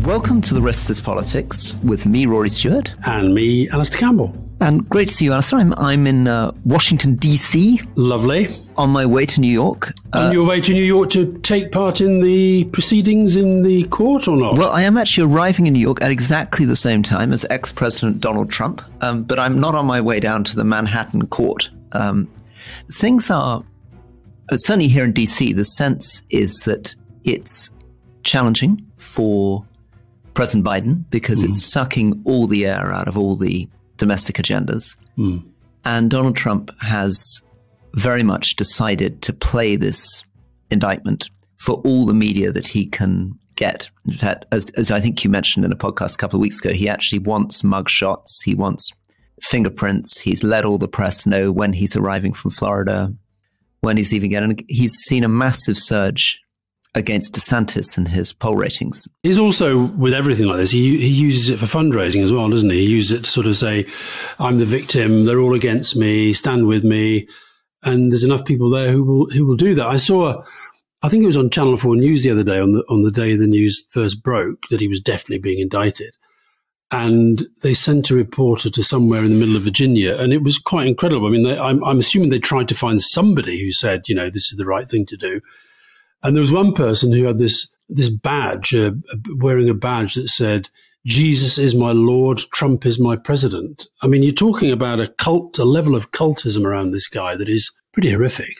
Welcome to The Rest is Politics with me, Rory Stewart. And me, Alastair Campbell. And great to see you, Alastair. I'm in Washington, D.C. Lovely. On my way to New York. On your way to New York to take part in the proceedings in the court or not? Well, I am actually arriving in New York at exactly the same time as ex-President Donald Trump, but I'm not on my way down to the Manhattan court. Things are, certainly here in D.C., the sense is that it's challenging for President Biden because it's sucking all the air out of all the domestic agendas. And Donald Trump has very much decided to play this indictment for all the media that he can get. In fact, as I think you mentioned in a podcast a couple of weeks ago, he actually wants mugshots. He wants fingerprints. He's let all the press know when he's arriving from Florida, when he's leaving again. And he's seen a massive surge against DeSantis and his poll ratings. He's also, with everything like this, he uses it for fundraising as well, doesn't he? He uses it to sort of say, I'm the victim, they're all against me, stand with me. And there's enough people there who will do that. I think it was on Channel 4 News the other day, on the day the news first broke, that he was definitely being indicted. And they sent a reporter to somewhere in the middle of Virginia, and it was quite incredible. I mean, I'm assuming they tried to find somebody who said, this is the right thing to do. And there was one person who had this badge, wearing a badge that said, Jesus is my Lord, Trump is my president. I mean, you're talking about a level of cultism around this guy that is pretty horrific.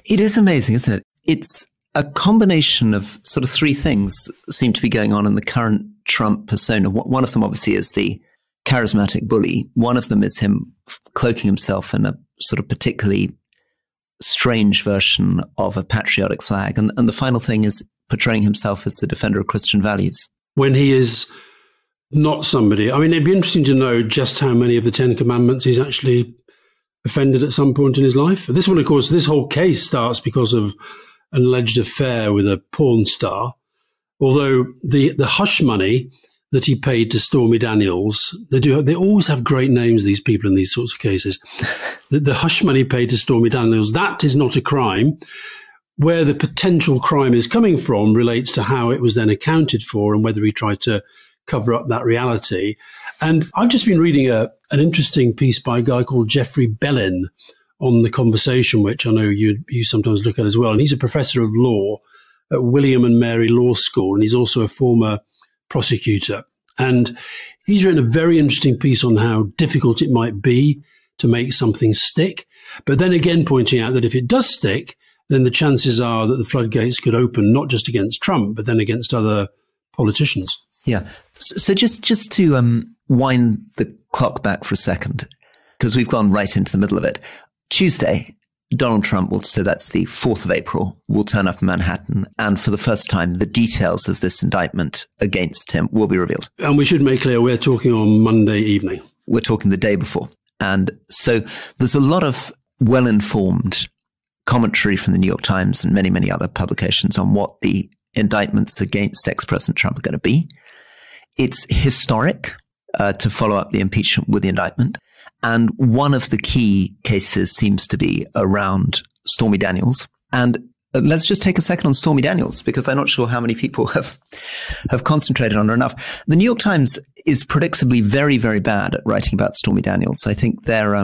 It is amazing, isn't it? It's a combination of sort of three things seem to be going on in the current Trump persona. One of them obviously is the charismatic bully. One of them is him cloaking himself in a sort of particularly strange version of a patriotic flag. And the final thing is portraying himself as the defender of Christian values. When he is not somebody, I mean, it'd be interesting to know just how many of the 10 Commandments he's actually offended at some point in his life. This one, of course, this whole case starts because of an alleged affair with a porn star. Although the hush money that he paid to Stormy Daniels, they always have great names, these people in these sorts of cases. The hush money paid to Stormy Daniels, that is not a crime. Where the potential crime is coming from relates to how it was then accounted for and whether he tried to cover up that reality. And I've just been reading an interesting piece by a guy called Jeffrey Bellin on The Conversation, which I know you sometimes look at as well. And he's a professor of law at William and Mary Law School, and he's also a former prosecutor. And he's written a very interesting piece on how difficult it might be to make something stick. But then again, pointing out that if it does stick, then the chances are that the floodgates could open not just against Trump, but then against other politicians. Yeah. So just to wind the clock back for a second, because we've gone right into the middle of it. Tuesday, Donald Trump will, so that's the 4th of April, will turn up in Manhattan. And for the first time, the details of this indictment against him will be revealed. And we should make clear, we're talking on Monday evening. We're talking the day before. And so there's a lot of well-informed commentary from the New York Times and many, many other publications on what the indictments against ex-President Trump are going to be. It's historic to follow up the impeachment with the indictment. And one of the key cases seems to be around Stormy Daniels. And let's just take a second on Stormy Daniels, because I'm not sure how many people have concentrated on her enough. The New York Times is predictably very, very bad at writing about Stormy Daniels. I think their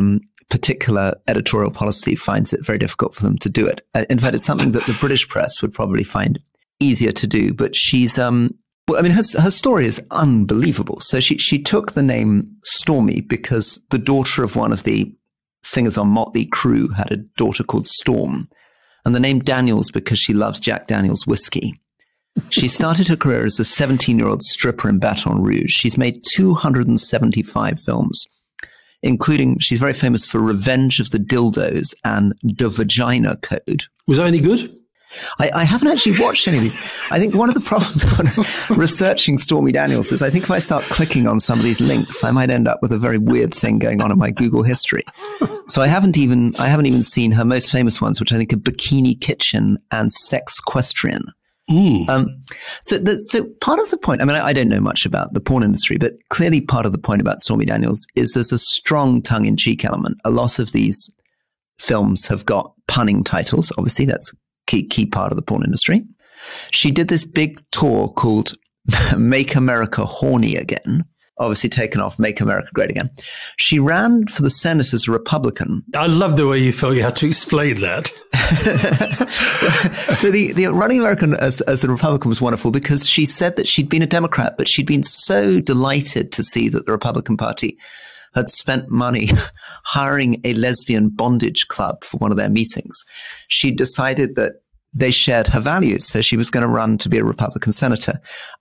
particular editorial policy finds it very difficult for them to do it. In fact, it's something that the British press would probably find easier to do. But she's her story is unbelievable. So she took the name Stormy because the daughter of one of the singers on Motley Crue had a daughter called Storm, and the name Daniels because she loves Jack Daniels whiskey. She started her career as a 17-year-old stripper in Baton Rouge. She's made 275 films, including, she's very famous for Revenge of the Dildos and The Vagina Code. Was that any good? I haven't actually watched any of these. I think one of the problems when researching Stormy Daniels is I think if I start clicking on some of these links, I might end up with a very weird thing going on in my Google history. So I haven't even seen her most famous ones, which I think are Bikini Kitchen and Sexquestrian. So part of the point, I mean, I don't know much about the porn industry, but clearly part of the point about Stormy Daniels is there's a strong tongue-in-cheek element. A lot of these films have got punning titles. Obviously, that's key part of the porn industry. She did this big tour called Make America Horny Again, obviously taken off Make America Great Again. She ran for the Senate as a Republican. I love the way you felt you had to explain that. So the running American as a Republican was wonderful because she said that she'd been a Democrat, but she'd been so delighted to see that the Republican Party had spent money hiring a lesbian bondage club for one of their meetings. She decided that they shared her values, so she was going to run to be a Republican senator.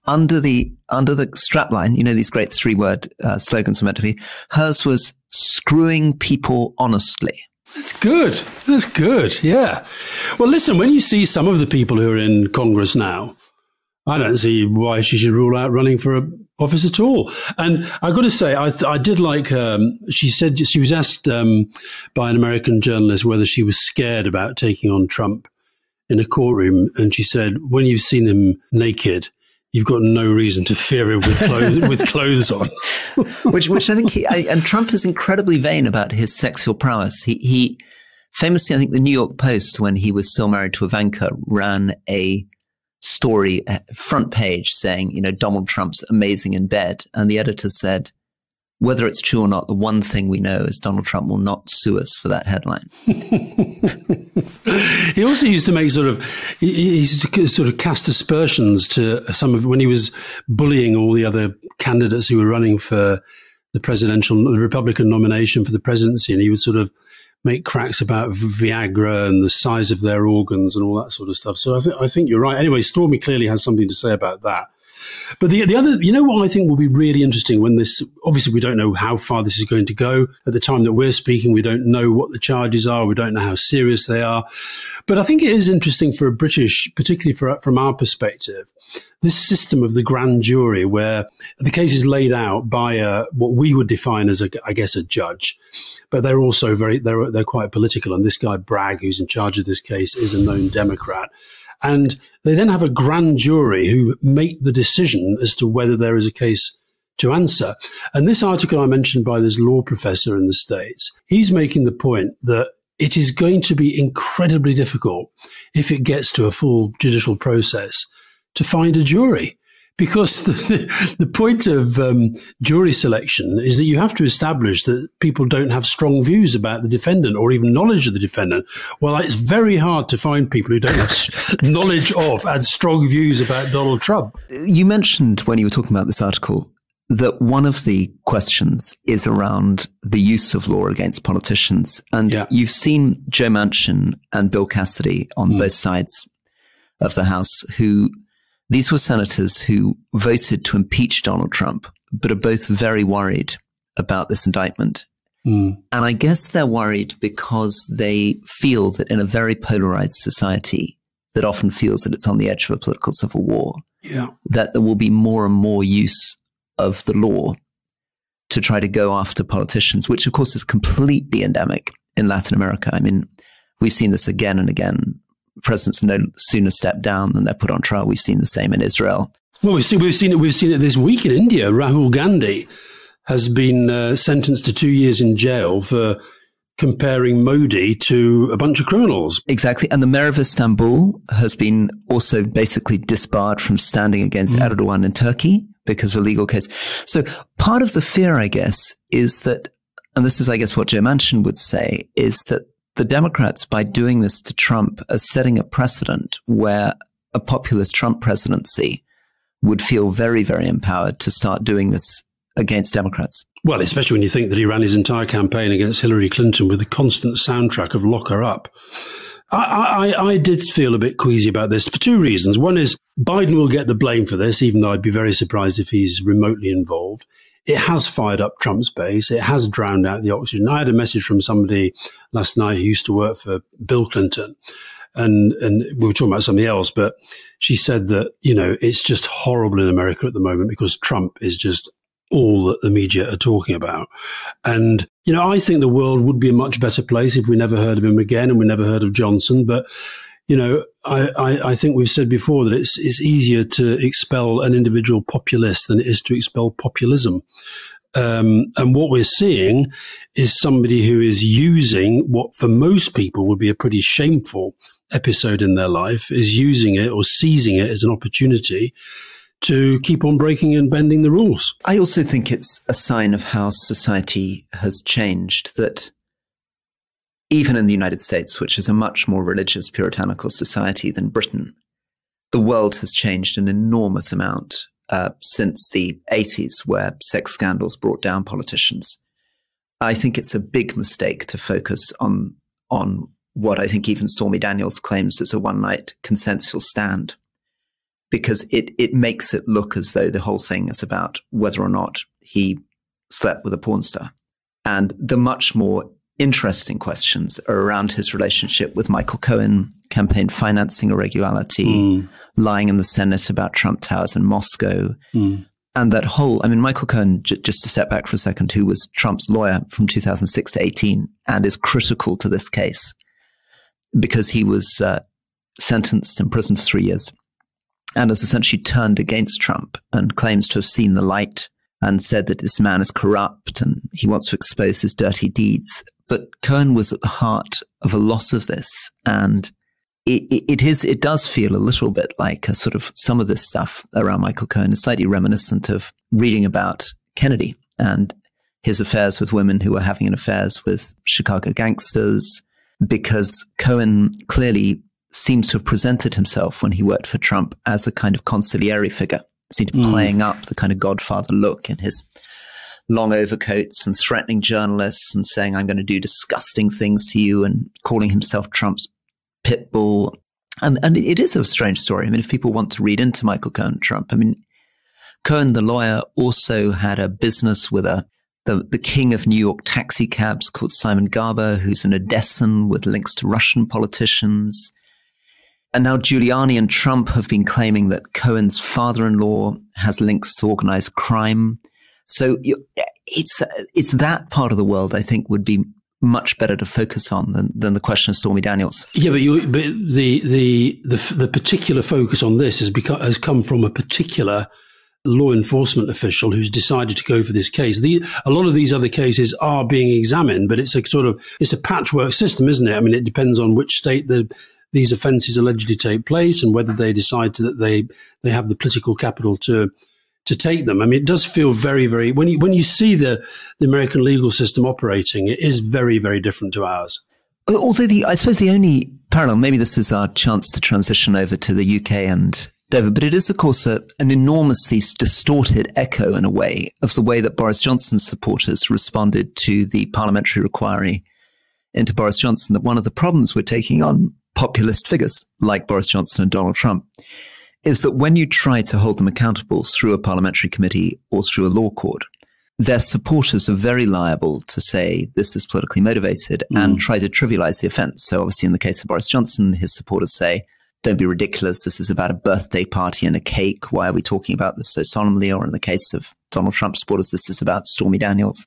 Under the strapline, you know, these great 3-word slogans were meant to be. Hers was screwing people honestly. That's good. That's good. Yeah. Well, listen, when you see some of the people who are in Congress now, I don't see why she should rule out running for office at all. And I've got to say, I did like her. She said she was asked by an American journalist whether she was scared about taking on Trump in a courtroom. And she said, when you've seen him naked, you've got no reason to fear him with clothes on. which I think and Trump is incredibly vain about his sexual prowess. He famously, I think the New York Post, when he was still married to Ivanka, ran a story, front page, saying, you know, Donald Trump's amazing in bed. And the editor said, whether it's true or not, the one thing we know is Donald Trump will not sue us for that headline. He also used to make he sort of cast aspersions to some of when he was bullying all the other candidates who were running for the Republican nomination for the presidency. And he would sort of make cracks about Viagra and the size of their organs and all that sort of stuff. So I think you're right. Anyway, Stormy clearly has something to say about that. But the other, you know what I think will be really interesting when this, obviously we don't know how far this is going to go. At the time that we're speaking, we don't know what the charges are. We don't know how serious they are. But I think it is interesting for a British, particularly from our perspective, this system of the grand jury where the case is laid out by what we would define as, I guess, a judge. But they're also they're quite political. And this guy, Bragg, who's in charge of this case, is a known Democrat. And they then have a grand jury who make the decision as to whether there is a case to answer. And this article I mentioned by this law professor in the States, he's making the point that it is going to be incredibly difficult if it gets to a full judicial process to find a jury. Because the point of jury selection is that you have to establish that people don't have strong views about the defendant or even knowledge of the defendant. Well, it's very hard to find people who don't have knowledge of and strong views about Donald Trump. You mentioned when you were talking about this article that one of the questions is around the use of law against politicians. And you've seen Joe Manchin and Bill Cassidy on both sides of the House who... These were senators who voted to impeach Donald Trump, but are both very worried about this indictment. And I guess they're worried because they feel that in a very polarized society that often feels that it's on the edge of a political civil war, that there will be more and more use of the law to try to go after politicians, which of course is completely endemic in Latin America. I mean, we've seen this again and again. Presidents no sooner step down than they're put on trial. We've seen the same in Israel. Well, we've seen it this week in India. Rahul Gandhi has been sentenced to 2 years in jail for comparing Modi to a bunch of criminals. Exactly. And the mayor of Istanbul has been also basically disbarred from standing against Erdogan in Turkey because of a legal case. So part of the fear, I guess, is that, and this is, I guess, what Joe Manchin would say, is that the Democrats, by doing this to Trump, are setting a precedent where a populist Trump presidency would feel very, very empowered to start doing this against Democrats. Well, especially when you think that he ran his entire campaign against Hillary Clinton with a constant soundtrack of lock her up. I did feel a bit queasy about this for two reasons. One is Biden will get the blame for this, even though I'd be very surprised if he's remotely involved. It has fired up Trump's base. It has drowned out the oxygen. I had a message from somebody last night who used to work for Bill Clinton, and we were talking about something else, but she said that, you know, it's just horrible in America at the moment because Trump is just all that the media are talking about. And, you know, I think the world would be a much better place if we never heard of him again and we never heard of Johnson. But, you know, I think we've said before that it's easier to expel an individual populist than it is to expel populism. And what we're seeing is somebody who is using what for most people would be a pretty shameful episode in their life, is using it or seizing it as an opportunity to keep on breaking and bending the rules. I also think it's a sign of how society has changed, that even in the United States, which is a much more religious, puritanical society than Britain, the world has changed an enormous amount since the 80s, where sex scandals brought down politicians. I think it's a big mistake to focus on what I think even Stormy Daniels claims as a one-night consensual stand, because it makes it look as though the whole thing is about whether or not he slept with a porn star. And the much more interesting questions are around his relationship with Michael Cohen, campaign financing irregularity, lying in the Senate about Trump Towers in Moscow. And that whole, I mean, Michael Cohen, just to step back for a second, who was Trump's lawyer from 2006 to 18 and is critical to this case because he was sentenced in prison for 3 years and has essentially turned against Trump and claims to have seen the light and said that this man is corrupt and he wants to expose his dirty deeds. But Cohen was at the heart of a lot of this, and it does feel a little bit like a sort of some of this stuff around Michael Cohen is slightly reminiscent of reading about Kennedy and his affairs with women who were having affairs with Chicago gangsters, because Cohen clearly seems to have presented himself when he worked for Trump as a kind of consigliere figure, seemed to be playing up the kind of Godfather look in his long overcoats and threatening journalists and saying, I'm going to do disgusting things to you, and calling himself Trump's pit bull. And it is a strange story. I mean, if people want to read into Michael Cohen Trump, I mean, Cohen, the lawyer, also had a business with the king of New York taxi cabs called Simon Garber, who's an Odessan with links to Russian politicians. And now Giuliani and Trump have been claiming that Cohen's father-in-law has links to organized crime. So it's that part of the world I think would be much better to focus on than the question of Stormy Daniels. Yeah, but the particular focus on this has come from a particular law enforcement official who's decided to go for this case. A lot of these other cases are being examined, but it's a patchwork system, isn't it? I mean, it depends on which state these offences allegedly take place and whether they decide that they have the political capital to take them. I mean, it does feel very, very, when you see the American legal system operating, it is very, very different to ours. Although I suppose the only parallel, maybe this is our chance to transition over to the UK and Dover, but it is, of course, an enormously distorted echo, in a way, of the way that Boris Johnson's supporters responded to the parliamentary inquiry into Boris Johnson, that one of the problems we're taking on populist figures like Boris Johnson and Donald Trump is that when you try to hold them accountable through a parliamentary committee or through a law court, their supporters are very liable to say this is politically motivated and try to trivialize the offense. So obviously in the case of Boris Johnson, his supporters say, don't be ridiculous, this is about a birthday party and a cake, why are we talking about this so solemnly? Or in the case of Donald Trump supporters, this is about Stormy Daniels.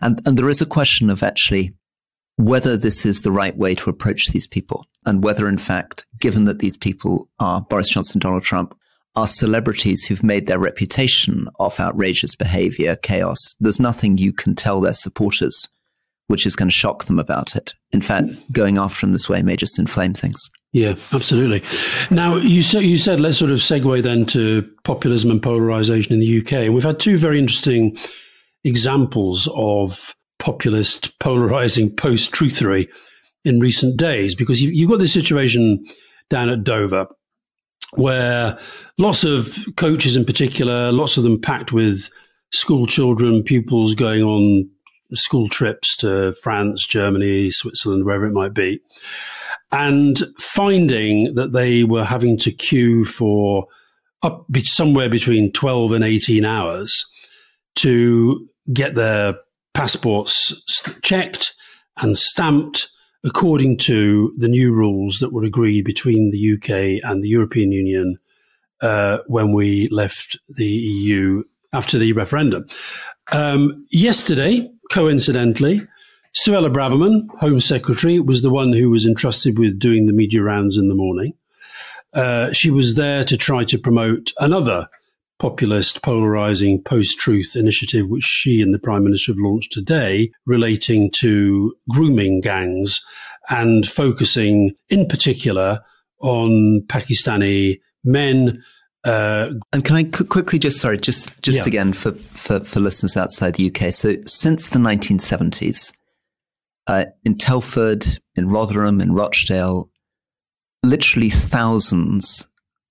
And there is a question of actually whether this is the right way to approach these people, and whether, in fact, given that these people are Boris Johnson, Donald Trump, are celebrities who've made their reputation off outrageous behavior, chaos, there's nothing you can tell their supporters which is going to shock them about it. In fact, going after them this way may just inflame things. Yeah, absolutely. Now, you said let's sort of segue then to populism and polarization in the UK. And we've had two very interesting examples of populist polarizing post-truthery in recent days, because you've got this situation down at Dover where lots of coaches in particular, lots of them packed with school children, pupils going on school trips to France, Germany, Switzerland, wherever it might be, and finding that they were having to queue for somewhere between 12 and 18 hours to get their passports checked and stamped according to the new rules that were agreed between the UK and the European Union when we left the EU after the referendum. Yesterday, coincidentally, Suella Braverman, Home Secretary, was the one who was entrusted with doing the media rounds in the morning. She was there to try to promote another populist, polarizing post-truth initiative, which she and the Prime Minister have launched today, relating to grooming gangs and focusing in particular on Pakistani men And can I quickly just again for listeners outside the UK. So since the 1970s, in Telford, in Rotherham, in Rochdale, literally thousands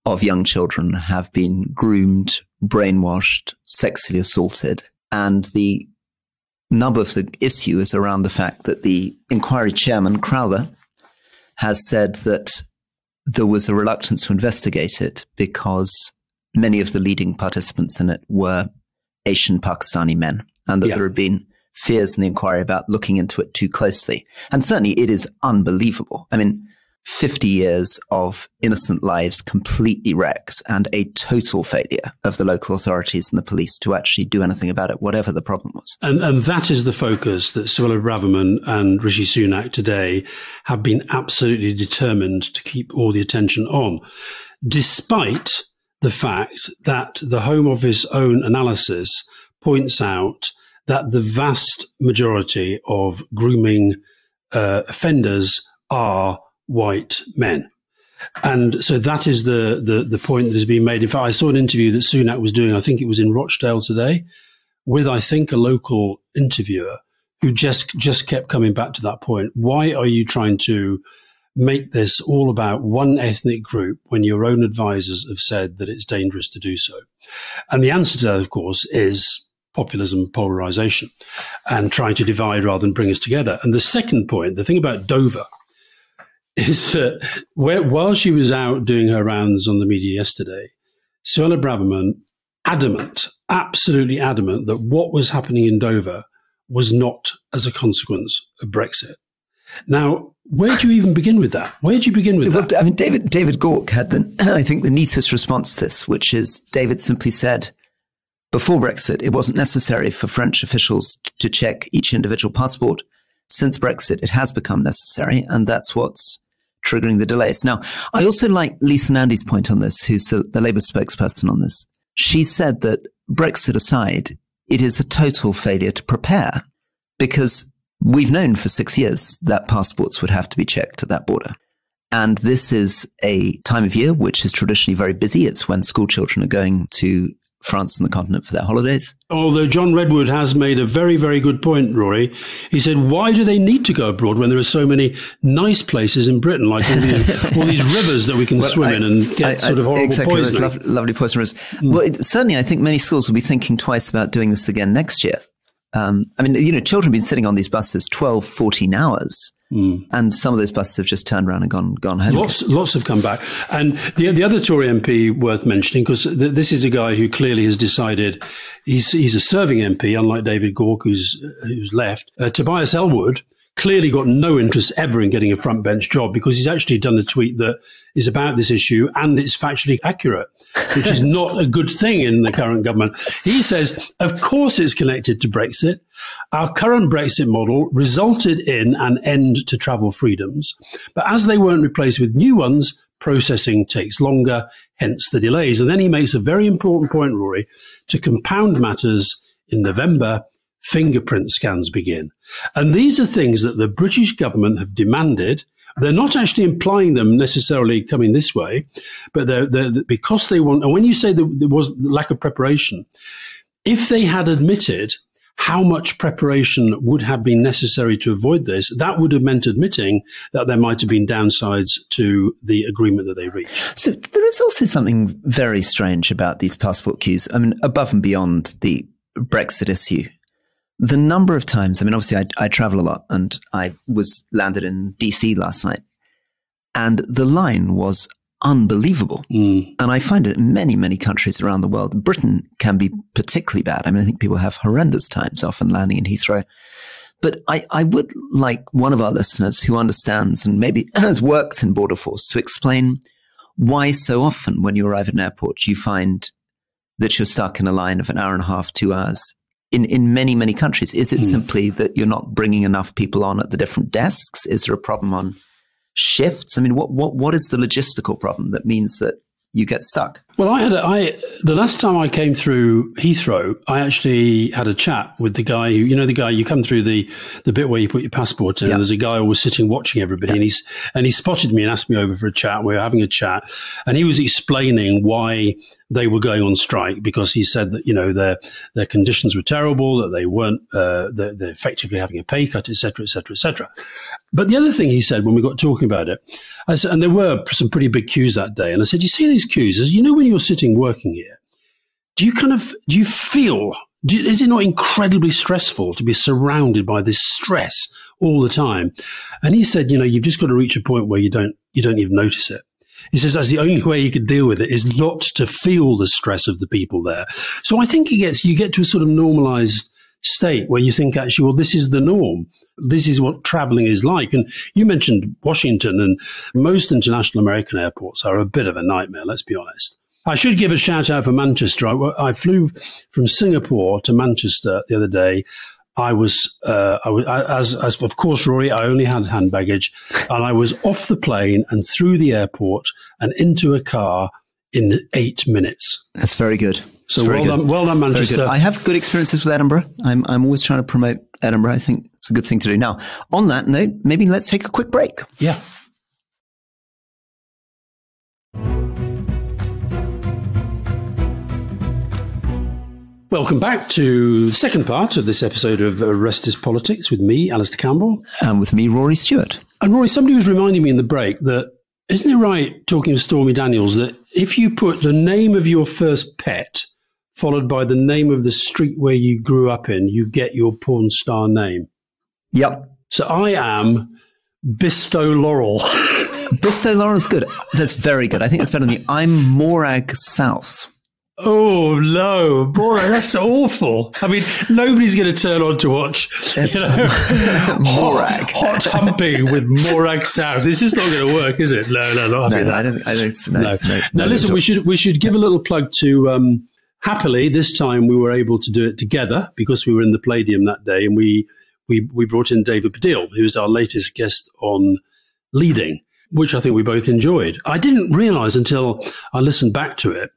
of young children have been groomed, brainwashed, sexually assaulted. And the nub of the issue is around the fact that the inquiry chairman, Crowther, has said that there was a reluctance to investigate it because many of the leading participants in it were Asian Pakistani men, and that there had been fears in the inquiry about looking into it too closely. And certainly it is unbelievable. I mean, 50 years of innocent lives completely wrecked and a total failure of the local authorities and the police to actually do anything about it, whatever the problem was. And that is the focus that Suella Braverman and Rishi Sunak today have been absolutely determined to keep all the attention on, despite the fact that the Home Office own analysis points out that the vast majority of grooming offenders are white men. And so that is the point that has been made. In fact, I saw an interview that Sunak was doing, I think it was in Rochdale today, with, I think, a local interviewer who just kept coming back to that point. Why are you trying to make this all about one ethnic group when your own advisors have said that it's dangerous to do so? And the answer to that, of course, is populism, polarization, and trying to divide rather than bring us together. And the second point, the thing about Dover, is that while she was out doing her rounds on the media yesterday, Suella Braverman, absolutely adamant that what was happening in Dover was not as a consequence of Brexit. Now, where do you even begin with that? Where do you begin with that? I mean, David Gauke had, I think, the neatest response to this, which is David simply said, before Brexit, it wasn't necessary for French officials to check each individual passport. Since Brexit, it has become necessary, and that's what's triggering the delays. Now, I also like Lisa Nandy's point on this, who's the Labour spokesperson on this. She said that Brexit aside, it is a total failure to prepare, because we've known for 6 years that passports would have to be checked at that border. And this is a time of year which is traditionally very busy. It's when school children are going to France and the continent for their holidays. Although John Redwood has made a very, very good point, Rory. He said, why do they need to go abroad when there are so many nice places in Britain, like all these rivers that we can swim in and get sort of horrible poisoning? Lovely poisoners. Well, certainly I think many schools will be thinking twice about doing this again next year. I mean, children have been sitting on these buses 12, 14 hours. And some of those buses have just turned around and gone home. Lots have come back. And the other Tory MP worth mentioning, because this is a guy who clearly has decided he's a serving MP, unlike David Gauke, who's left. Tobias Ellwood clearly got no interest ever in getting a front bench job, because he's actually done a tweet that is about this issue and it's factually accurate, which is not a good thing in the current government. He says, of course it's connected to Brexit. Our current Brexit model resulted in an end to travel freedoms, but as they weren't replaced with new ones, processing takes longer, hence the delays. And then he makes a very important point, Rory, to compound matters. In November, fingerprint scans begin. And these are things that the British government have demanded. They're not actually implying them necessarily coming this way, but they're because they want. And when you say there was lack of preparation, if they had admitted how much preparation would have been necessary to avoid this, that would have meant admitting that there might have been downsides to the agreement that they reached. So there is also something very strange about these passport queues. I mean, above and beyond the Brexit issue, the number of times, I mean, obviously I travel a lot, and I was landed in DC last night, and the line was unbelievable. And I find it in many, many countries around the world. Britain can be particularly bad. I mean, I think people have horrendous times often landing in Heathrow. But I would like one of our listeners who understands and maybe has worked in Border Force to explain why so often when you arrive at an airport, you find that you're stuck in a line of an hour and a half, 2 hours in many, many countries. Is it simply that you're not bringing enough people on at the different desks? Is there a problem on shifts? I mean, what is the logistical problem that means that you get stuck? Well, the last time I came through Heathrow, I actually had a chat with the guy who, the guy you come through the bit where you put your passport in, and there's a guy who was sitting watching everybody, and he spotted me and asked me over for a chat. We were having a chat, and he was explaining why they were going on strike, because he said that, their conditions were terrible, that they weren't, they're effectively having a pay cut, et cetera, et cetera, et cetera. But the other thing he said when we got talking about it, I said, and there were some pretty big queues that day, and I said, you see these queues? As when you're sitting working here, is it not incredibly stressful to be surrounded by this stress all the time? And he said, you've just got to reach a point where you don't even notice it. He says that's the only way you could deal with it, is not to feel the stress of the people there. So I think you get to a sort of normalized state where you think, actually, well, this is the norm. This is what traveling is like. And you mentioned Washington, and most international American airports are a bit of a nightmare, let's be honest. I should give a shout out for Manchester. I flew from Singapore to Manchester the other day. As of course, Rory, I only had hand baggage, and I was off the plane and through the airport and into a car in 8 minutes. That's very good. So well done, Manchester. I have good experiences with Edinburgh. I'm always trying to promote Edinburgh. I think it's a good thing to do. Now, on that note, maybe let's take a quick break. Yeah. Welcome back to the second part of this episode of Rest is Politics with me, Alastair Campbell. And with me, Rory Stewart. And Rory, somebody was reminding me in the break that, isn't it right, talking to Stormy Daniels, that if you put the name of your first pet followed by the name of the street where you grew up in, you get your porn star name? Yep. So I am Bisto Laurel. Bisto Laurel is good. That's very good. I think it's better than I'm Morag South. Oh, no. Boy, that's awful. I mean, nobody's going to turn on to watch, Morag. Hot humping with Morag South. It's just not going to work, is it? No, not having that. I don't. No. Now, listen, we should give a little plug to, happily, this time we were able to do it together because we were in the Palladium that day, and we brought in David Baddiel, who's our latest guest on leading, which I think we both enjoyed. I didn't realize until I listened back to it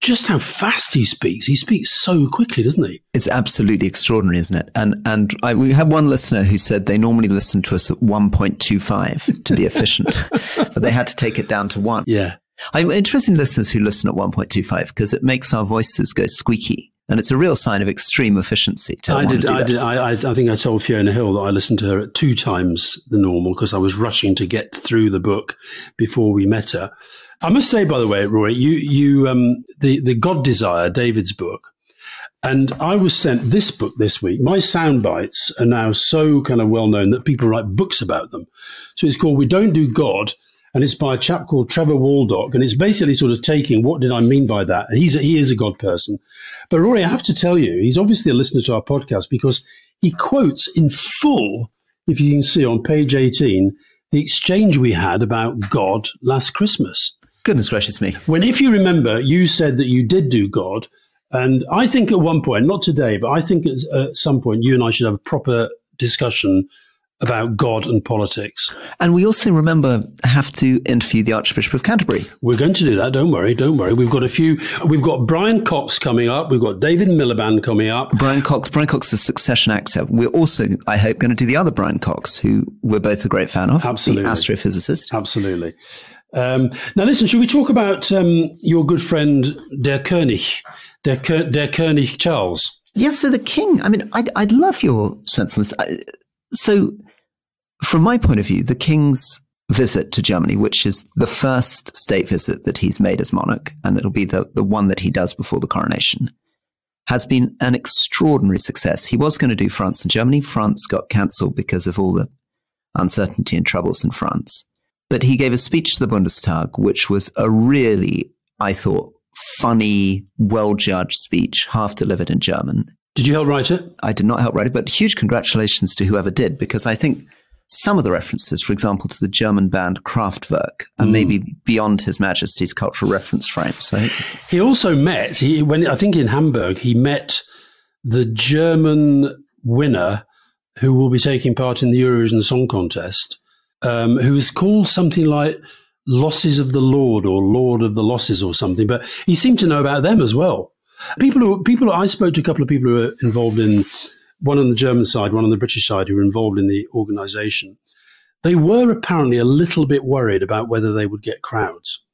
just how fast he speaks. He speaks so quickly, doesn't he? It's absolutely extraordinary, isn't it? And we had one listener who said they normally listen to us at 1.25 to be efficient, but they had to take it down to 1. Yeah. I'm interested in listeners who listen at 1.25 because it makes our voices go squeaky. And it's a real sign of extreme efficiency. I think I told Fiona Hill that I listened to her at 2 times the normal because I was rushing to get through the book before we met her. I must say, by the way, Rory, the God Desire, David's book, and I was sent this book this week. My sound bites are now so kind of well known that people write books about them. So it's called We Don't Do God, and it's by a chap called Trevor Waldock, and it's basically sort of taking what did I mean by that. He is a God person. But Rory, I have to tell you, he's obviously a listener to our podcast because he quotes in full, if you can see on page 18, the exchange we had about God last Christmas. Goodness gracious me. When, if you remember, you said that you did do God. And I think at one point, not today, but I think at some point, you and I should have a proper discussion about God and politics. And we also, remember, have to interview the Archbishop of Canterbury. We're going to do that. Don't worry. We've got Brian Cox coming up. We've got David Miliband coming up. Brian Cox is a Succession actor. We're also, I hope, going to do the other Brian Cox, who we're both a great fan of. Absolutely. The astrophysicist. Absolutely. Now, listen, should we talk about your good friend, Der König Charles? Yes, so the king. I mean, I'd love your sense on this. So, from my point of view, the king's visit to Germany, which is the first state visit that he's made as monarch, and it'll be the one that he does before the coronation, has been an extraordinary success. He was going to do France and Germany. France got cancelled because of all the uncertainty and troubles in France. But he gave a speech to the Bundestag, which was a really, I thought, funny, well-judged speech, half delivered in German. Did you help write it? I did not help write it, but huge congratulations to whoever did, because I think some of the references, for example, to the German band Kraftwerk, are maybe beyond His Majesty's cultural reference frame. So he also met, I think in Hamburg, he met the German winner who will be taking part in the Eurovision Song Contest, who is called something like Losses of the Lord or Lord of the Losses or something, but he seemed to know about them as well. I spoke to a couple of people who were involved in, one on the German side, one on the British side, who were involved in the organisation. They were apparently a little bit worried about whether they would get crowds.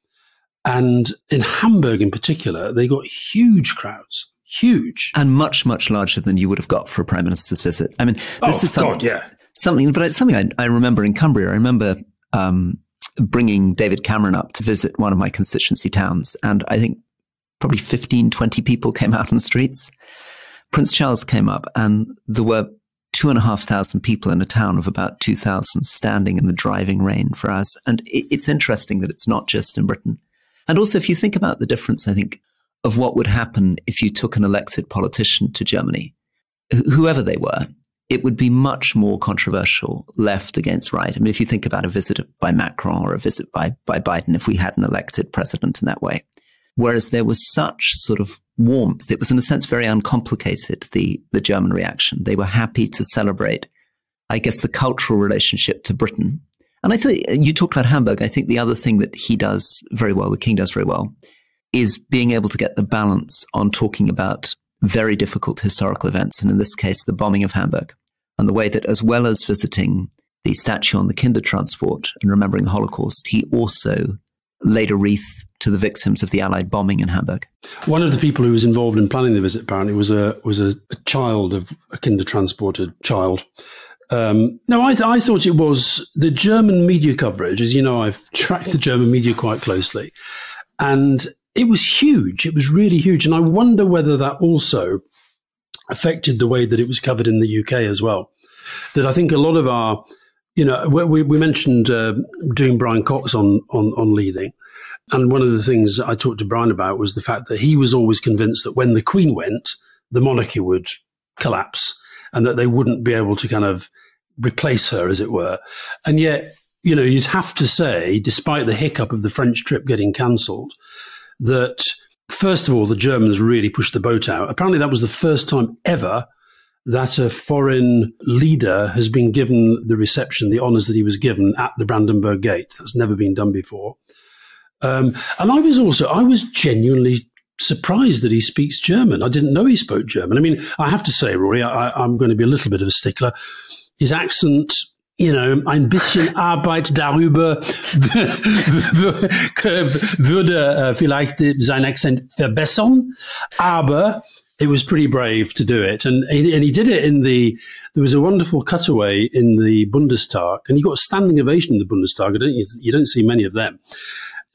And in Hamburg in particular, they got huge crowds. Huge. And much, much larger than you would have got for a prime minister's visit. I mean, this is something, but it's something I remember in Cumbria. I remember bringing David Cameron up to visit one of my constituency towns. And I think probably 15, 20 people came out on the streets. Prince Charles came up and there were 2,500 people in a town of about 2,000 standing in the driving rain for us. And it's interesting that it's not just in Britain. And also, if you think about the difference, I think, of what would happen if you took an elected politician to Germany, whoever they were, it would be much more controversial, left against right. I mean, if you think about a visit by Macron or a visit by Biden, if we had an elected president in that way. Whereas there was such sort of warmth, it was in a sense very uncomplicated, the German reaction. They were happy to celebrate, I guess, the cultural relationship to Britain. And I thought, you talked about Hamburg, I think the other thing that he does very well, the king does very well, is being able to get the balance on talking about very difficult historical events, and in this case, the bombing of Hamburg, and the way that as well as visiting the statue on the Kindertransport and remembering the Holocaust, he also laid a wreath to the victims of the Allied bombing in Hamburg. One of the people who was involved in planning the visit apparently was a child of a Kindertransported child. No, I thought it was the German media coverage. As you know, I've tracked the German media quite closely, and it was huge. It was really huge. And I wonder whether that also affected the way that it was covered in the UK as well. That I think a lot of our, we mentioned doing Brian Cox on leading. And one of the things I talked to Brian about was the fact that he was always convinced that when the Queen went, the monarchy would collapse and that they wouldn't be able to kind of replace her, as it were. And yet, you'd have to say, despite the hiccup of the French trip getting cancelled, that, first of all, the Germans really pushed the boat out. Apparently, that was the first time ever that a foreign leader has been given the reception, the honours that he was given at the Brandenburg Gate. That's never been done before. And I was genuinely surprised that he speaks German. I didn't know he spoke German. I mean, I have to say, Rory, I'm going to be a little bit of a stickler. His accent, ein bisschen Arbeit darüber würde vielleicht sein Akzent verbessern, aber it was pretty brave to do it. And he did it there was a wonderful cutaway in the Bundestag, and he got a standing ovation in the Bundestag. You don't see many of them.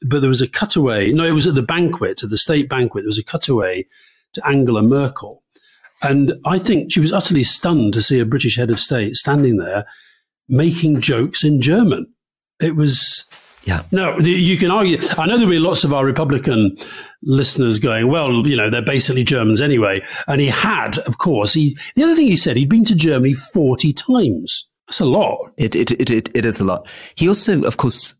But there was a cutaway. No, it was at the state banquet. There was a cutaway to Angela Merkel. And I think she was utterly stunned to see a British head of state standing there making jokes in German. It was, no, you can argue. I know there'll be lots of our Republican listeners going, well, they're basically Germans anyway. And he had, of course, the other thing he said, he'd been to Germany 40 times. That's a lot. It is a lot. He also, of course,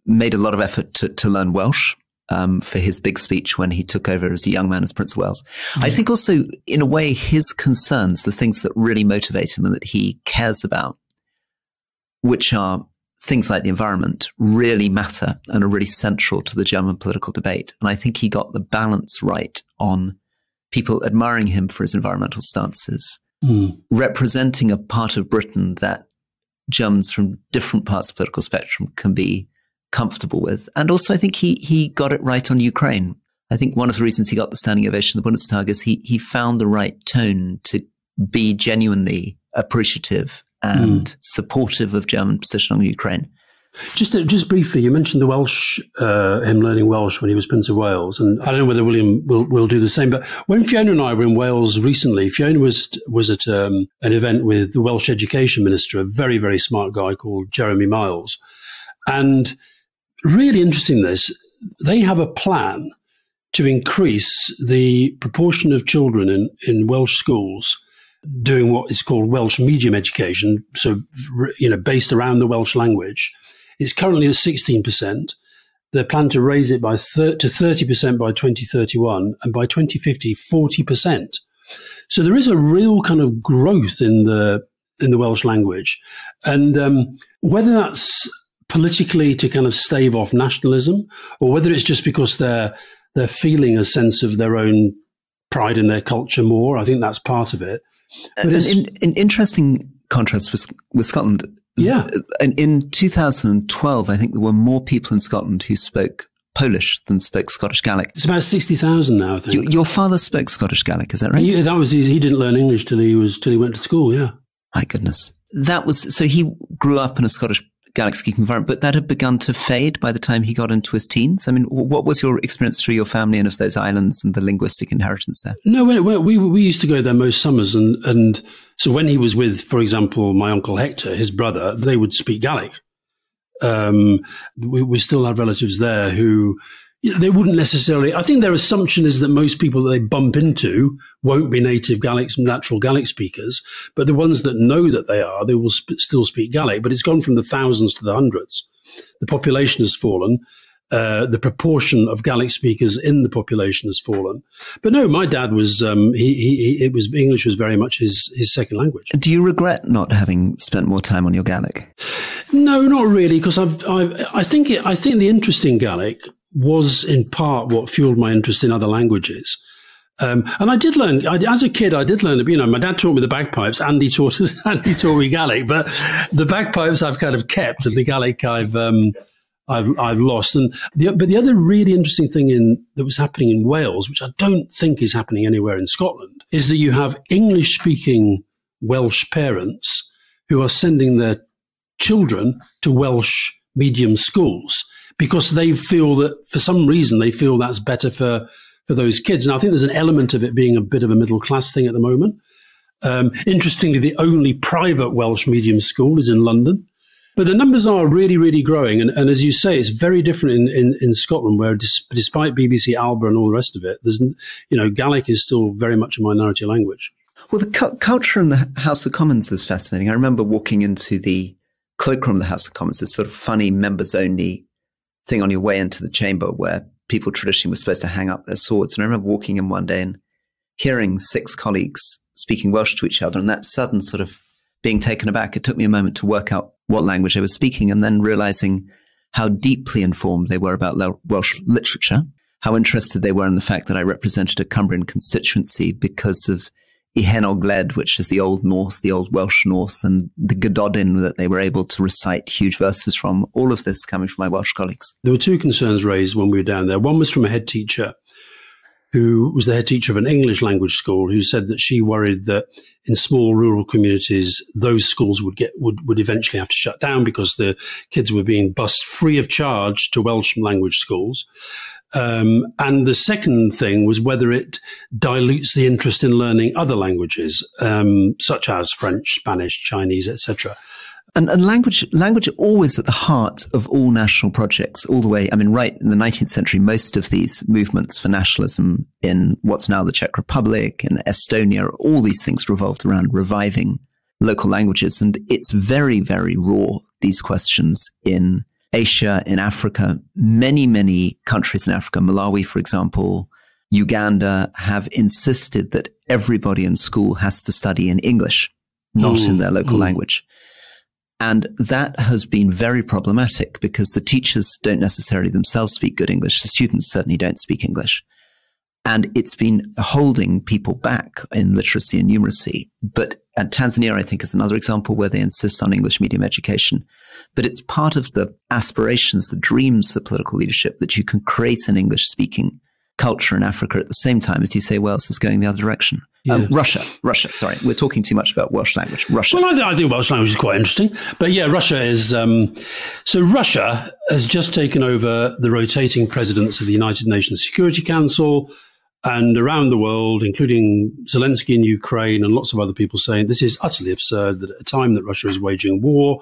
made a lot of effort to learn Welsh for his big speech when he took over as a young man as Prince of Wales. I think also, in a way, his concerns, the things that really motivate him and that he cares about, which are things like the environment, really matter and are really central to the German political debate. And I think he got the balance right on people admiring him for his environmental stances, representing a part of Britain that Germans from different parts of the political spectrum can be comfortable with. And also, I think he got it right on Ukraine. I think one of the reasons he got the standing ovation in the Bundestag is he found the right tone to be genuinely appreciative and supportive of German position on Ukraine. Just briefly, you mentioned the Welsh, him learning Welsh when he was Prince of Wales, and I don't know whether William will do the same. But when Fiona and I were in Wales recently, Fiona was at an event with the Welsh Education Minister, a very, very smart guy called Jeremy Miles, and really interesting. They have a plan to increase the proportion of children in Welsh schools doing what is called Welsh medium education, so based around the Welsh language. It's currently at 16%. They plan to raise it to 30% by 2031, and by 2050, 40%. So there is a real kind of growth in the Welsh language, and whether that's politically to kind of stave off nationalism, or whether it's just because they're feeling a sense of their own pride in their culture more. I think that's part of it. But an interesting contrast with Scotland. Yeah. And in 2012, I think there were more people in Scotland who spoke Polish than spoke Scottish Gaelic. It's about 60,000 now, I think. Your father spoke Scottish Gaelic, is that right? That was he didn't learn English till he went to school. Yeah. My goodness. So he grew up in a Scottish Gaelic speaking environment, but that had begun to fade by the time he got into his teens. I mean, what was your experience through your family and of those islands and the linguistic inheritance there? No, we used to go there most summers, and so when he was with, for example, my uncle Hector, his brother, they would speak Gaelic. We still have relatives there who they wouldn't necessarily. I think their assumption is that most people that they bump into won't be native natural Gaelic speakers, but the ones that know that they will still speak Gaelic. But it's gone from the thousands to the hundreds. The population has fallen. The proportion of Gaelic speakers in the population has fallen. But no, my dad was English was very much his second language. Do you regret not having spent more time on your Gaelic? No, not really, because I think the interest in Gaelic was in part what fueled my interest in other languages. And I did learn, as a kid, I did learn, my dad taught me the bagpipes, Andy taught me Gaelic, but the bagpipes I've kind of kept, and the Gaelic I've lost. But the other really interesting thing that was happening in Wales, which I don't think is happening anywhere in Scotland, is that you have English-speaking Welsh parents who are sending their children to Welsh medium schools because they feel that, for some reason, they feel that's better for those kids. And I think there's an element of it being a bit of a middle class thing at the moment. Interestingly, the only private Welsh medium school is in London. But the numbers are really, really growing. And as you say, it's very different in Scotland, where despite BBC Alba and all the rest of it, there's, Gaelic is still very much a minority language. Well, the culture in the House of Commons is fascinating. I remember walking into the cloakroom of the House of Commons, this sort of funny members-only thing on your way into the chamber where people traditionally were supposed to hang up their swords. And I remember walking in one day and hearing 6 colleagues speaking Welsh to each other, and that sudden sort of being taken aback. It took me a moment to work out what language they were speaking, and then realizing how deeply informed they were about Welsh literature, how interested they were in the fact that I represented a Cumbrian constituency because of Hen Ogledd, which is the Old North, the Old Welsh North, and the Gododin that they were able to recite huge verses from, all of this coming from my Welsh colleagues. There were 2 concerns raised when we were down there. One was from a head teacher who was the head teacher of an English language school, who said that she worried that in small rural communities, those schools would eventually have to shut down because the kids were being bused free of charge to Welsh language schools. And the second thing was whether it dilutes the interest in learning other languages, such as French, Spanish, Chinese, etc. And language always at the heart of all national projects, all the way. I mean, right in the 19th century, most of these movements for nationalism in what's now the Czech Republic, in Estonia, all these things revolved around reviving local languages. And it's very, very raw, these questions in Asia, in Africa. Many, many countries in Africa, Malawi, for example, Uganda, have insisted that everybody in school has to study in English, not in their local language. And that has been very problematic because the teachers don't necessarily themselves speak good English. The students certainly don't speak English. And it's been holding people back in literacy and numeracy. But Tanzania, I think, is another example where they insist on English medium education. But it's part of the aspirations, the dreams of the political leadership that you can create an English-speaking culture in Africa at the same time as you say Wales is going the other direction. Yes. Russia. Sorry, we're talking too much about Welsh language. Russia. Well, I think Welsh language is quite interesting. But yeah, Russia is... so Russia has just taken over the rotating presidents of the United Nations Security Council, and around the world, including Zelensky in Ukraine and lots of other people saying this is utterly absurd that at a time that Russia is waging war,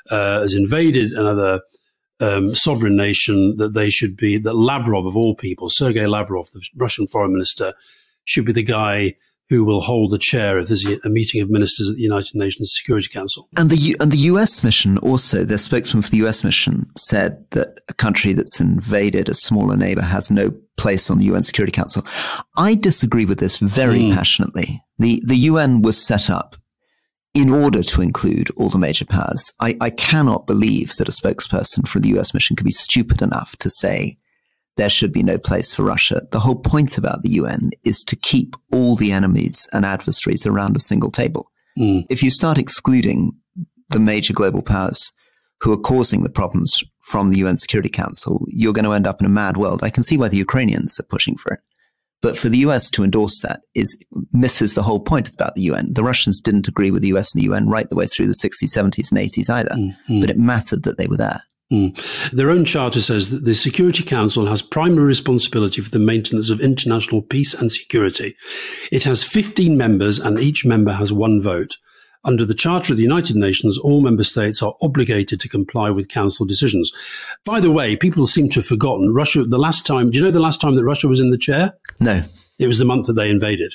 has invaded another sovereign nation, that Lavrov, of all people, Sergei Lavrov, the Russian foreign minister, should be the guy who will hold the chair if there's a meeting of ministers at the United Nations Security Council. And the US mission also, their spokesman for the US mission said that a country that's invaded a smaller neighbor has no place on the UN Security Council. I disagree with this very passionately. The UN was set up in order to include all the major powers. I cannot believe that a spokesperson for the US mission could be stupid enough to say there should be no place for Russia. The whole point about the UN is to keep all the enemies and adversaries around a single table. If you start excluding the major global powers who are causing the problems from the UN Security Council, you're going to end up in a mad world. I can see why the Ukrainians are pushing for it. But for the US to endorse that misses the whole point about the UN. The Russians didn't agree with the US and the UN right the way through the 60s, 70s and 80s either. But it mattered that they were there. Their own charter says that the Security Council has primary responsibility for the maintenance of international peace and security. It has 15 members and each member has one vote. Under the Charter of the United Nations, all member states are obligated to comply with council decisions. By the way, people seem to have forgotten Russia. Do you know the last time that Russia was in the chair? No. It was the month that they invaded.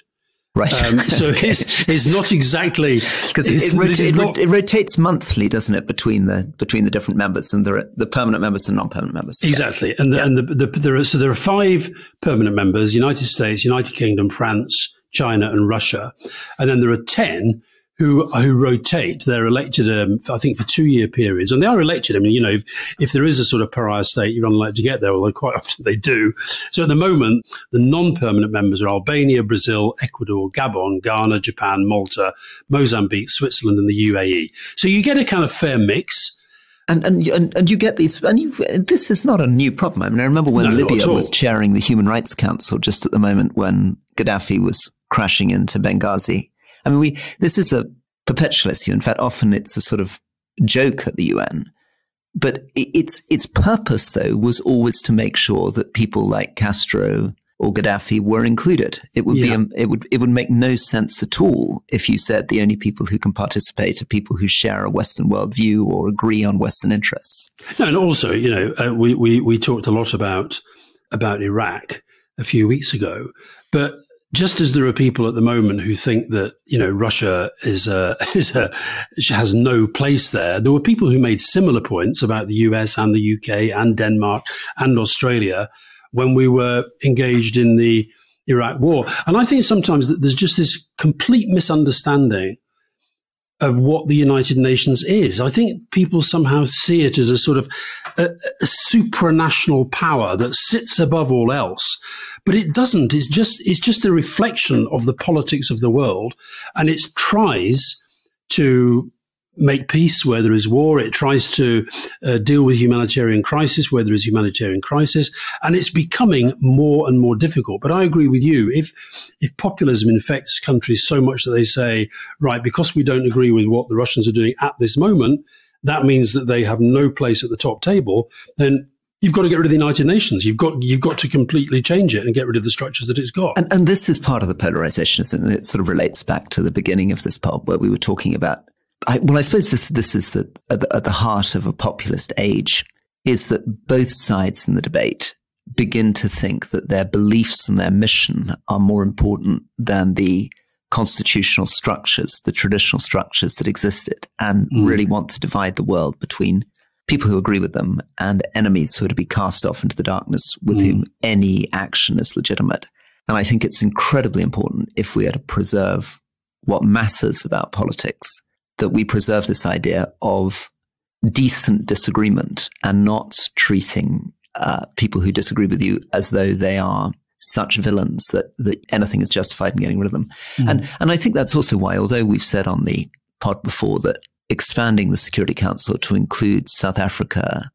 Right. So it's not exactly because it rotates monthly, doesn't it, between the different members and the permanent members and non-permanent members. Exactly, and there are 5 permanent members: United States, United Kingdom, France, China, and Russia, and then there are 10 who rotate. They're elected, I think, for 2-year periods, and they are elected. I mean, if there is a sort of pariah state, you're unlikely to get there, although quite often they do. So at the moment, the non-permanent members are Albania, Brazil, Ecuador, Gabon, Ghana, Japan, Malta, Mozambique, Switzerland, and the UAE. So you get a kind of fair mix. And you get these, this is not a new problem. I mean, I remember when Libya was chairing the Human Rights Council just at the moment when Gaddafi was crashing into Benghazi. I mean, this is a perpetual issue. In fact, often it's a sort of joke at the UN. But its purpose, though, was always to make sure that people like Castro or Gaddafi were included. It would it would make no sense at all if you said the only people who can participate are people who share a Western worldview or agree on Western interests. No, and also, we talked a lot about Iraq a few weeks ago, but just as there are people at the moment who think that, Russia has no place there, there were people who made similar points about the US and the UK and Denmark and Australia when we were engaged in the Iraq war. And I think sometimes that there's just this complete misunderstanding of what the United Nations is. I think people somehow see it as a sort of a supranational power that sits above all else. But it doesn't. It's just a reflection of the politics of the world. And it tries to make peace where there is war. It tries to deal with humanitarian crisis where there is humanitarian crisis. And it's becoming more and more difficult. But I agree with you. If populism infects countries so much that they say, right, because we don't agree with what the Russians are doing at this moment, that means that they have no place at the top table, then you've got to get rid of the United Nations. You've got to completely change it and get rid of the structures that it's got. And this is part of the polarization, isn't it? It sort of relates back to the beginning of this pod where we were talking about, I suppose this is at the heart of a populist age, is that both sides in the debate begin to think that their beliefs and their mission are more important than the constitutional structures, the traditional structures that existed, and really want to divide the world between people who agree with them and enemies who are to be cast off into the darkness with whom any action is legitimate. And I think it's incredibly important, if we are to preserve what matters about politics, that we preserve this idea of decent disagreement and not treating people who disagree with you as though they are such villains that anything is justified in getting rid of them. And I think that's also why, although we've said on the pod before that expanding the Security Council to include South Africa,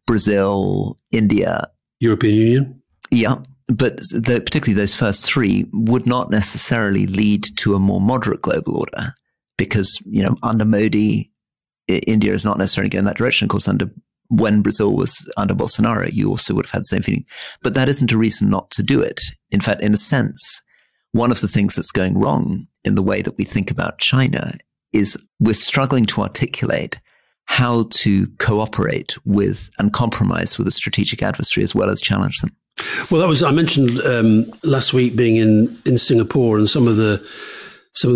Brazil, India, European Union. Yeah, but particularly those first 3 would not necessarily lead to a more moderate global order because, under Modi, India is not necessarily going that direction. Of course, when Brazil was under Bolsonaro, you also would have had the same feeling. But that isn't a reason not to do it. In fact, in a sense, one of the things that's going wrong in the way that we think about China is we're struggling to articulate how to cooperate with and compromise with a strategic adversary as well as challenge them. Well, I mentioned last week being in Singapore and some of the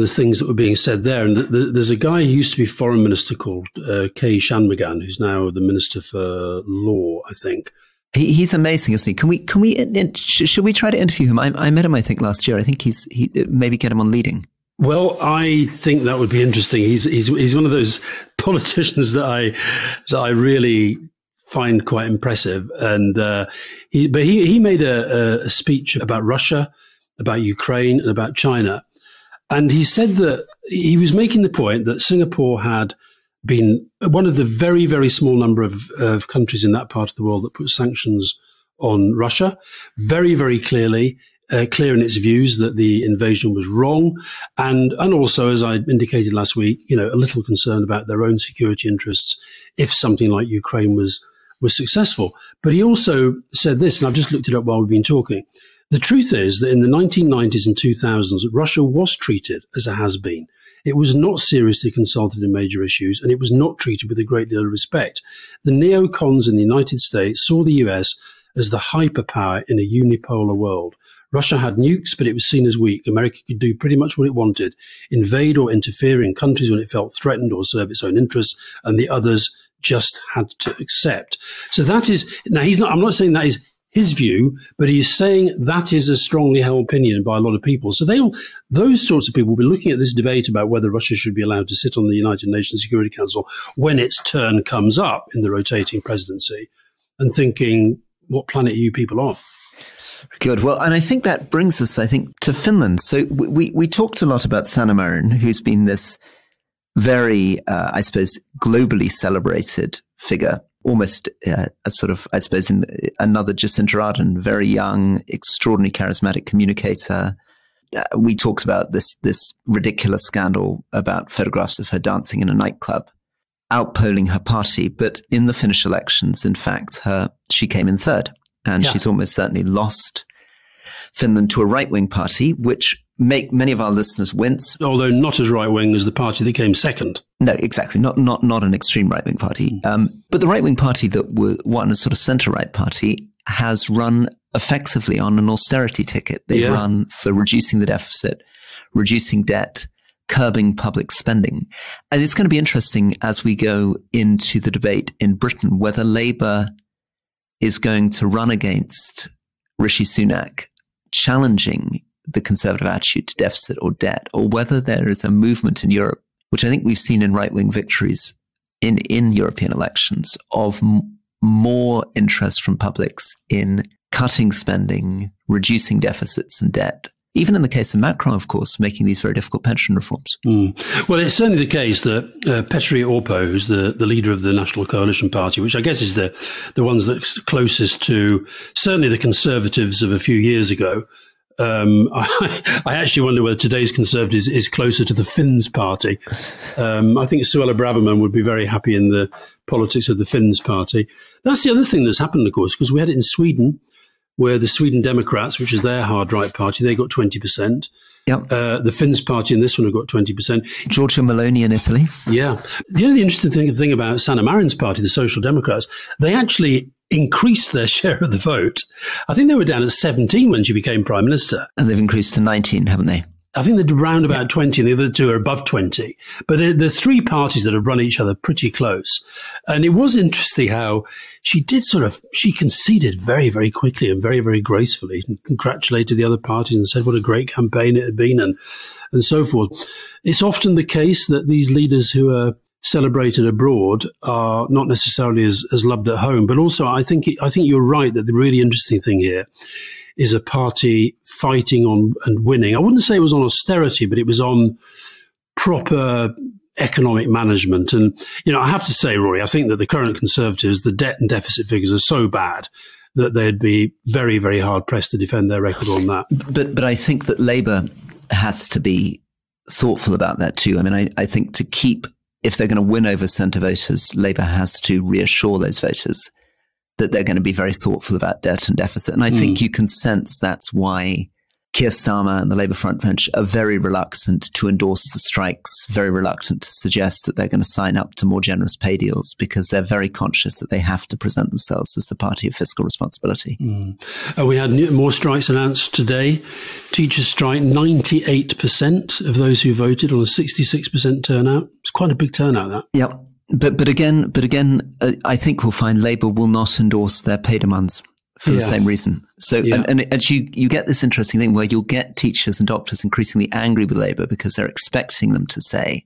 things that were being said there. And there's a guy who used to be foreign minister called K. Shanmugam, who's now the Minister for Law, I think. He's amazing, isn't he? Should we try to interview him? I met him, I think, last year. I think he maybe get him on Leading. Well, I think that would be interesting. He's one of those politicians that I really find quite impressive. And he made a speech about Russia, about Ukraine, and about China. And he said that he was making the point that Singapore had been one of the very, very small number of countries in that part of the world that put sanctions on Russia, very, very clearly. Clear in its views that the invasion was wrong, and also, as I indicated last week, a little concerned about their own security interests if something like Ukraine was successful. But he also said this, and I've just looked it up while we've been talking. The truth is that in the 1990s and 2000s, Russia was treated as a has-been. It was not seriously consulted in major issues, and it was not treated with a great deal of respect. The neocons in the United States saw the US as the hyperpower in a unipolar world. Russia had nukes, but it was seen as weak. America could do pretty much what it wanted, invade or interfere in countries when it felt threatened or serve its own interests, and the others just had to accept. So that is, now I'm not saying that is his view, but he's saying that is a strongly held opinion by a lot of people. So those sorts of people will be looking at this debate about whether Russia should be allowed to sit on the United Nations Security Council when its turn comes up in the rotating presidency and thinking, what planet are you people on? Good. Well, and I think that brings us, to Finland. So we talked a lot about Sanna Marin, who's been this very, globally celebrated figure, almost a sort of, in another Jacinta Ardern, very young, extraordinarily charismatic communicator. We talked about this ridiculous scandal about photographs of her dancing in a nightclub, outpolling her party. But in the Finnish elections, in fact, she came in third. And she's almost certainly lost Finland to a right-wing party, which make many of our listeners wince. Although not as right-wing as the party that came second. No, exactly. Not an extreme right-wing party. But the right-wing party that won, a sort of centre-right party, has run effectively on an austerity ticket. They've run for reducing the deficit, reducing debt, curbing public spending. And it's going to be interesting as we go into the debate in Britain whether Labour is going to run against Rishi Sunak, challenging the Conservative attitude to deficit or debt, or whether there is a movement in Europe, which I think we've seen in right-wing victories in European elections, of more interest from publics in cutting spending, reducing deficits and debt. Even in the case of Macron, of course, making these very difficult pension reforms. Well, it's certainly the case that Petteri Orpo, who's the leader of the National Coalition Party, which I guess is the ones that's closest to certainly the Conservatives of a few years ago. I actually wonder whether today's Conservatives is closer to the Finns party. I think Suella Braverman would be very happy in the politics of the Finns party. That's the other thing that's happened, of course, because we had it in Sweden, where the Sweden Democrats, which is their hard right party, they got 20%. Yep. The Finns party in this one have got 20%. Giorgia Meloni in Italy. Yeah. The only interesting thing about Sanna Marin's party, the Social Democrats, they actually increased their share of the vote. I think they were down at 17 when she became Prime Minister. And they've increased to 19, haven't they? I think they're around about 20 and the other two are above 20. But the three parties that have run each other pretty close. And it was interesting how she conceded very, very quickly and very, very gracefully and congratulated the other parties and said what a great campaign it had been and so forth. It's often the case that these leaders who are celebrated abroad are not necessarily as loved at home. But also I think you're right that the really interesting thing here is a party fighting on and winning. I wouldn't say it was on austerity, but it was on proper economic management. And, I have to say, Rory, I think that the current Conservatives, the debt and deficit figures are so bad that they'd be very, very hard pressed to defend their record on that. But I think that Labour has to be thoughtful about that too. I mean, I think if they're going to win over centre voters, Labour has to reassure those voters that they're going to be very thoughtful about debt and deficit. And I think you can sense that's why Keir Starmer and the Labour front bench are very reluctant to endorse the strikes, very reluctant to suggest that they're going to sign up to more generous pay deals, because they're very conscious that they have to present themselves as the party of fiscal responsibility. We had more strikes announced today. Teachers strike, 98% of those who voted on a 66% turnout. It's quite a big turnout, that. Yep. But again, I think we'll find Labour will not endorse their pay demands for the same reason. So, and you get this interesting thing where you'll get teachers and doctors increasingly angry with Labour because they're expecting them to say,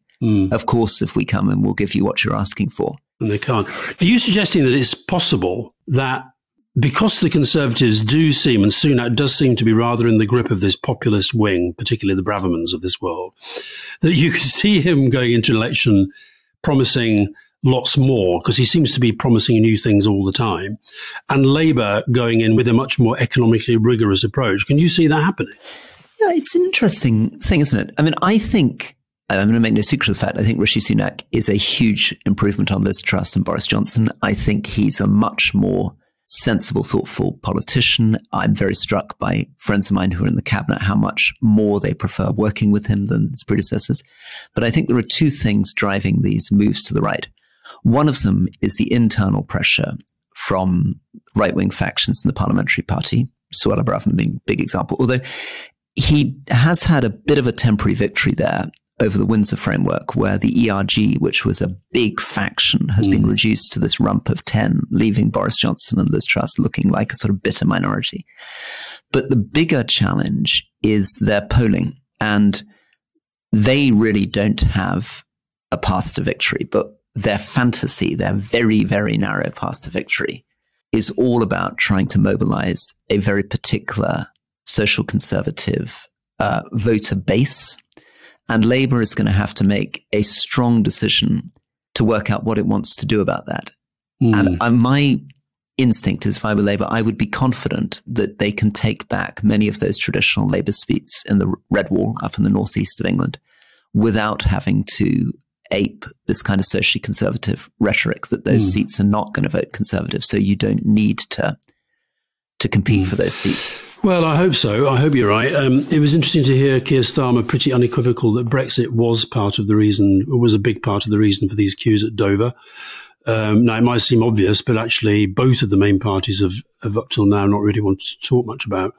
of course, if we come in, we'll give you what you're asking for. And they can't. Are you suggesting that it's possible that because the Conservatives do seem, and Sunak does seem to be rather in the grip of this populist wing, particularly the Bravermans of this world, that you could see him going into an election promising lots more, because he seems to be promising new things all the time, and Labour going in with a much more economically rigorous approach? Can you see that happening? Yeah, it's an interesting thing, isn't it? I mean, I think, I'm going to make no secret of the fact, I think Rishi Sunak is a huge improvement on Liz Truss and Boris Johnson. I think he's a much more sensible, thoughtful politician. I'm very struck by friends of mine who are in the cabinet, how much more they prefer working with him than his predecessors. But I think there are two things driving these moves to the right. One of them is the internal pressure from right-wing factions in the parliamentary party, Suella Braverman being a big example, although he has had a bit of a temporary victory there over the Windsor framework, where the ERG, which was a big faction, has been reduced to this rump of 10, leaving Boris Johnson and Liz Truss looking like a sort of bitter minority. But the bigger challenge is their polling, and they really don't have a path to victory, but their fantasy, their very, very narrow path to victory, is all about trying to mobilize a very particular social conservative voter base. And Labour is going to have to make a strong decision to work out what it wants to do about that. And my instinct is, if I were Labour, I would be confident that they can take back many of those traditional Labour seats in the Red Wall up in the northeast of England without having to ape this kind of socially conservative rhetoric that those seats are not going to vote Conservative. So you don't need to compete for those seats. Well, I hope so. I hope you're right. It was interesting to hear Keir Starmer pretty unequivocal that Brexit was part of the reason, or was a big part of the reason for these queues at Dover. Now, it might seem obvious, but actually both of the main parties have up till now not really wanted to talk much about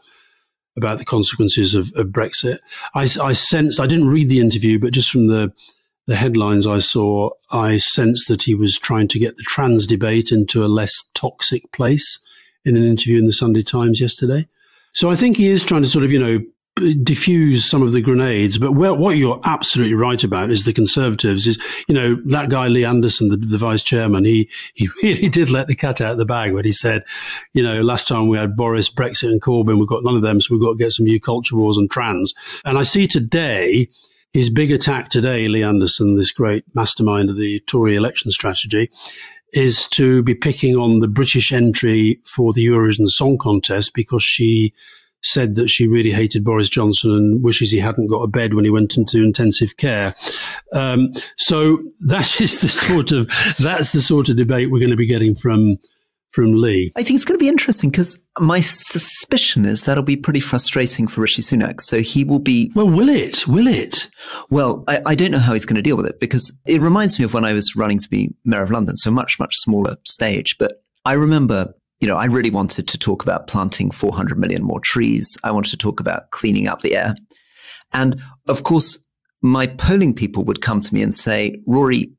the consequences of Brexit. I sensed, I didn't read the interview, but just from the headlines I saw, I sensed that he was trying to get the trans debate into a less toxic place in an interview in the Sunday Times yesterday. So I think he is trying to sort of, diffuse some of the grenades. But what you're absolutely right about is the Conservatives is, that guy, Lee Anderson, the vice chairman, he really did let the cat out of the bag when he said, last time we had Boris, Brexit and Corbyn, we've got none of them, so we've got to get some new culture wars on trans. And I see today, his big attack today, Lee Anderson, this great mastermind of the Tory election strategy, is to be picking on the British entry for the Eurovision Song Contest because she said that she really hated Boris Johnson and wishes he hadn't got a bed when he went into intensive care. So that's the sort of debate we're going to be getting from Lee. I think it's going to be interesting because my suspicion is that'll be pretty frustrating for Rishi Sunak. So he will be... Well, will it? Will it? Well, I don't know how he's going to deal with it, because it reminds me of when I was running to be Mayor of London, so much, much smaller stage. But I remember, I really wanted to talk about planting 400 million more trees. I wanted to talk about cleaning up the air. And of course, my polling people would come to me and say, Rory,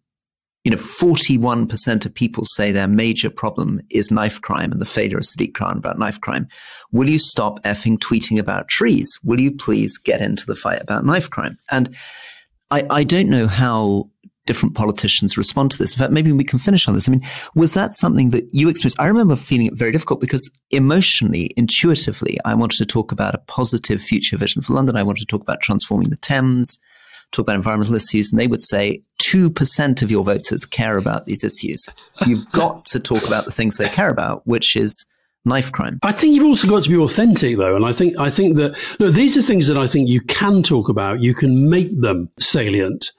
41% of people say their major problem is knife crime and the failure of Sadiq Khan about knife crime. Will you stop effing tweeting about trees? Will you please get into the fight about knife crime? And I don't know how different politicians respond to this. In fact, maybe we can finish on this. I mean, was that something that you experienced? I remember feeling it very difficult because emotionally, intuitively, I wanted to talk about a positive future vision for London. I wanted to talk about transforming the Thames, talk about environmental issues, and they would say 2% of your voters care about these issues. You've got to talk about the things they care about, which is knife crime. I think you've also got to be authentic, though, and I think that these are things that I think you can talk about. You can make them salient.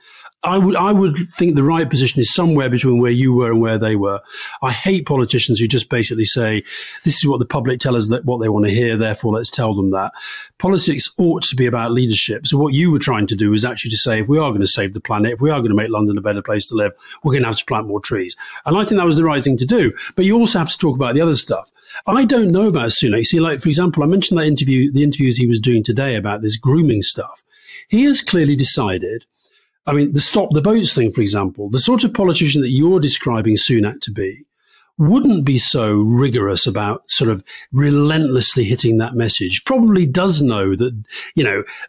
I would think the right position is somewhere between where you were and where they were. I hate politicians who just basically say, this is what the public tell us that what they want to hear, therefore let's tell them that. Politics ought to be about leadership. So what you were trying to do is actually to say, if we are going to save the planet, if we are going to make London a better place to live, we're going to have to plant more trees. And I think that was the right thing to do. But you also have to talk about the other stuff. I don't know about Sunak. See, like, for example, I mentioned the interviews he was doing today about this grooming stuff. He has clearly decided, I mean, the stop the boats thing, for example, the sort of politician that you're describing Sunak to be wouldn't be so rigorous about sort of relentlessly hitting that message, probably does know that,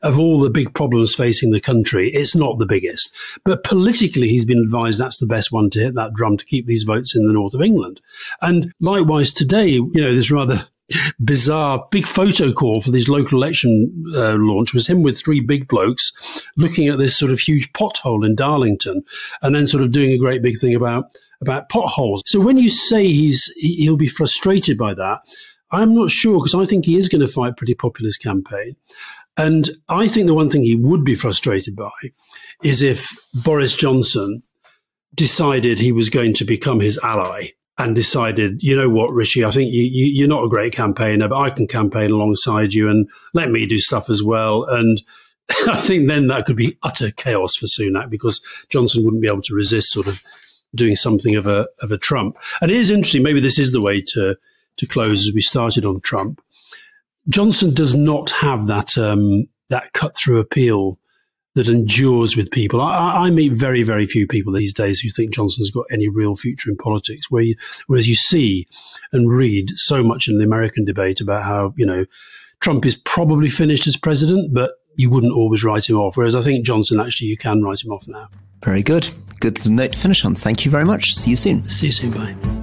of all the big problems facing the country, it's not the biggest. But politically, he's been advised that's the best one to hit that drum to keep these votes in the north of England. And likewise today, this rather bizarre big photo call for this local election launch was him with three big blokes looking at this sort of huge pothole in Darlington and then sort of doing a great big thing about potholes. So when you say he'll be frustrated by that, I'm not sure, because I think he is going to fight a pretty populist campaign. And I think the one thing he would be frustrated by is if Boris Johnson decided he was going to become his ally and decided, you know what, Rishi, I think you're not a great campaigner, but I can campaign alongside you and let me do stuff as well. And I think then that could be utter chaos for Sunak, because Johnson wouldn't be able to resist sort of doing something of a Trump. And it is interesting, maybe this is the way to close as we started on Trump. Johnson does not have that cut-through appeal that endures with people. I meet very, very few people these days who think Johnson's got any real future in politics, whereas you see and read so much in the American debate about how, Trump is probably finished as president, but you wouldn't always write him off. Whereas I think Johnson, actually, you can write him off now. Very good. Good note to finish on. Thank you very much. See you soon. See you soon. Bye.